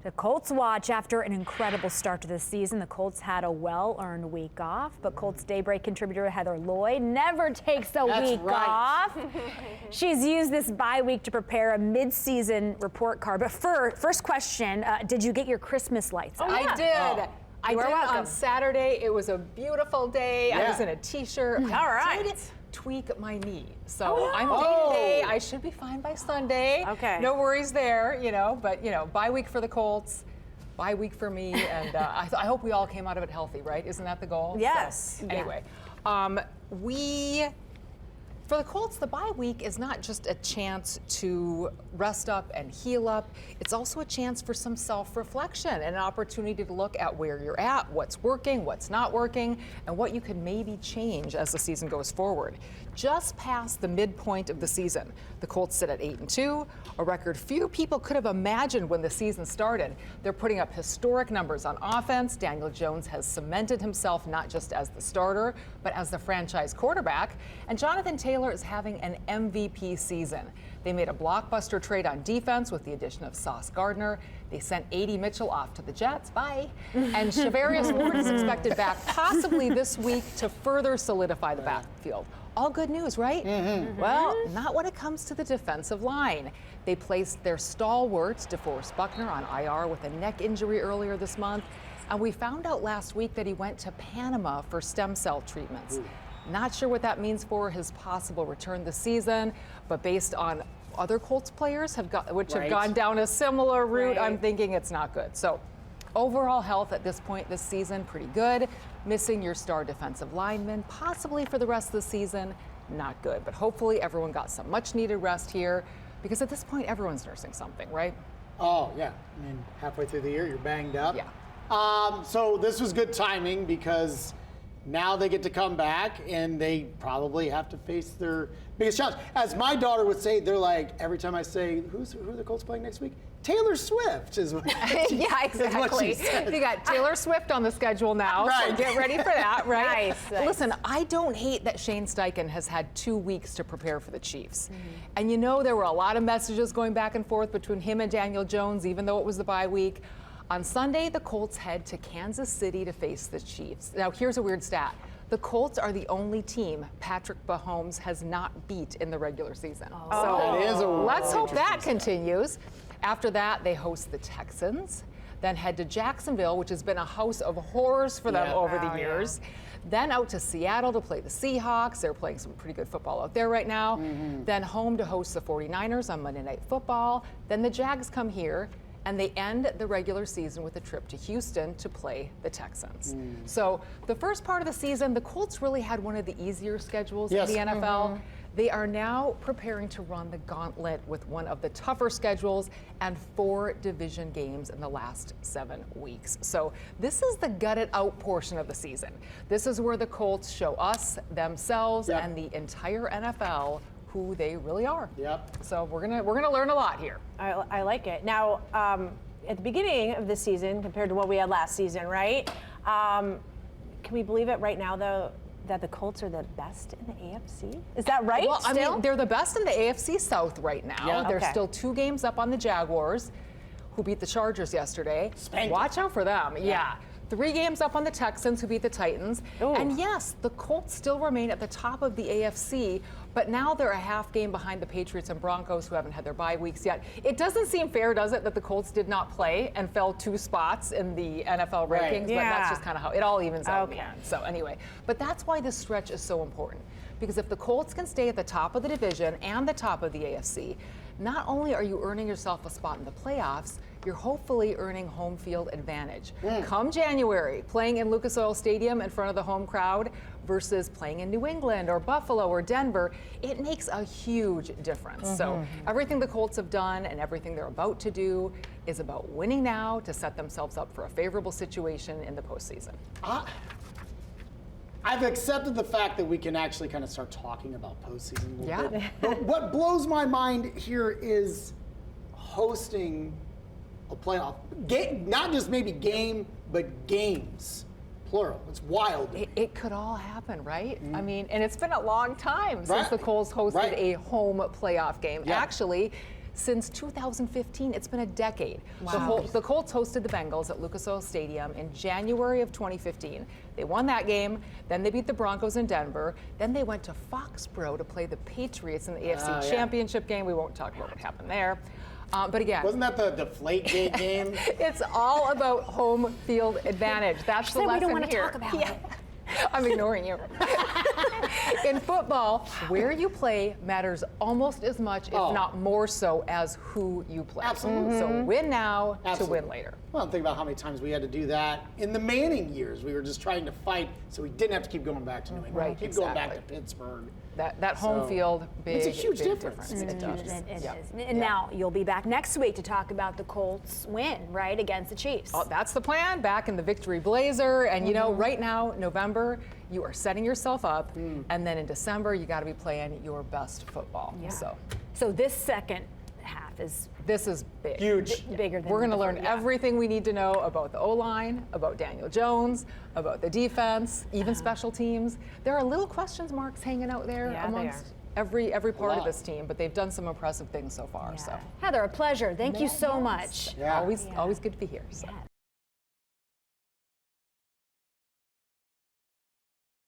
The Colts watch after an incredible start to the season. The Colts had a well-earned week off, but Colts Daybreak contributor Heather Lloyd never takes a week off. She's used this bye week to prepare a mid-season report card. But first question, did you get your Christmas lights out? I did. I did welcome. on Saturday. It was a beautiful day. Yeah. I was in a t-shirt. All right. I did tweak my knee. So I'm day-to-day. I should be fine by Sunday. Okay. No worries there, but bye week for the Colts, bye week for me, and I hope we all came out of it healthy, right? Isn't that the goal? Yes. So, anyway, for the Colts, the bye week is not just a chance to rest up and heal up. It's also a chance for some self-reflection and an opportunity to look at where you're at, what's working, what's not working, and what you can maybe change as the season goes forward. Just past the midpoint of the season, the Colts sit at 8-2, a record few people could have imagined when the season started. They're putting up historic numbers on offense. Daniel Jones has cemented himself not just as the starter, but as the franchise quarterback. And Jonathan Taylor is having an MVP season. They made a blockbuster trade on defense with the addition of Sauce Gardner. They sent A.D. Mitchell off to the Jets. Bye. And Shavarius Ward is expected back possibly this week to further solidify the backfield. All good news, right? Well, not when it comes to the defensive line. They placed their stalwart, DeForest Buckner, on IR with a neck injury earlier this month. And we found out last week that he went to Panama for stem cell treatments. Not sure what that means for his possible return this season, but based on other Colts players have gone down a similar route, I'm thinking it's not good. So overall health at this point this season, pretty good. Missing your star defensive lineman, possibly for the rest of the season, not good. But hopefully everyone got some much needed rest here, because at this point everyone's nursing something, right? Oh, yeah. I mean, halfway through the year, you're banged up. Yeah. So this was good timing because now they get to come back and they probably have to face their biggest challenge. As my daughter would say, they're like, every time I say, who are the Colts playing next week? Taylor Swift is what yeah, exactly. You got Taylor Swift on the schedule now, so get ready for that, right? Nice. Listen, I don't hate that Shane Steichen has had 2 weeks to prepare for the Chiefs. And there were a lot of messages going back and forth between him and Daniel Jones, even though it was the bye week. On Sunday, the Colts head to Kansas City to face the Chiefs. Now, here's a weird stat. The Colts are the only team Patrick Mahomes has not beat in the regular season. That is Let's hope that interesting continues. After that, they host the Texans, then head to Jacksonville, which has been a house of horrors for them over the years. Then out to Seattle to play the Seahawks. They're playing some pretty good football out there right now. Then home to host the 49ers on Monday Night Football. Then the Jags come here, and they end the regular season with a trip to Houston to play the Texans. So the first part of the season, the Colts really had one of the easier schedules in the NFL. They are now preparing to run the gauntlet with one of the tougher schedules and 4 division games in the last 7 weeks. So this is the gutted out portion of the season. This is where the Colts show us, themselves, and the entire NFL who they really are. So we're gonna learn a lot here. I like it. Now, at the beginning of this season, compared to what we had last season, right? Can we believe it right now, though, that the Colts are the best in the AFC? Is that right? Well, I mean, they're the best in the AFC South right now. They're still 2 games up on the Jaguars, who beat the Chargers yesterday. Watch out for them. 3 games up on the Texans, who beat the Titans. And yes, the Colts still remain at the top of the AFC, but now they're a half game behind the Patriots and Broncos, who haven't had their bye weeks yet. It doesn't seem fair, does it, that the Colts did not play and fell 2 spots in the NFL rankings, but that's just kind of how it all evens out in the end. So anyway, but that's why this stretch is so important, because if the Colts can stay at the top of the division and the top of the AFC, not only are you earning yourself a spot in the playoffs, you're hopefully earning home field advantage. Come January, playing in Lucas Oil Stadium in front of the home crowd versus playing in New England or Buffalo or Denver, it makes a huge difference. So everything the Colts have done and everything they're about to do is about winning now to set themselves up for a favorable situation in the postseason. I've accepted the fact that we can actually kind of start talking about postseason a little bit. But what blows my mind here is hosting a playoff game, not just maybe game, but games, plural. It's wild. It could all happen, right? I mean, and it's been a long time since the Colts hosted a home playoff game. Actually, since 2015. It's been a decade. The Colts hosted the Bengals at Lucas Oil Stadium in January of 2015. They won that game, then they beat the Broncos in Denver, then they went to Foxborough to play the Patriots in the AFC Championship game. We won't talk about what happened there. But again, wasn't that the Deflategate game? it's all about home field advantage. That's the lesson we don't want to here. talk about it. I'm ignoring you. In football, where you play matters almost as much, if not more so, as who you play. Absolutely. So win now Absolutely. to win later. Well, think about how many times we had to do that in the Manning years. We were just trying to fight so we didn't have to keep going back to New England. Right, keep going back to exactly. Pittsburgh. That home So, field, big, it's a huge big difference. It does. It is. Yeah. And now you'll be back next week to talk about the Colts win, right, against the Chiefs. Oh, that's the plan, back in the victory blazer. And you know, right now, November, you are setting yourself up. And then in December, you got to be playing your best football. Yeah. So So this second half is this is big. Huge. bigger than We're going to the learn first. everything we need to know about the O-line, about Daniel Jones, about the defense, even special teams. There are little question marks hanging out there Yeah, they amongst are. every part of lot. this team, but they've done some impressive things so far. So Heather, a pleasure. Thank you so much. Yeah. always good to be here. So.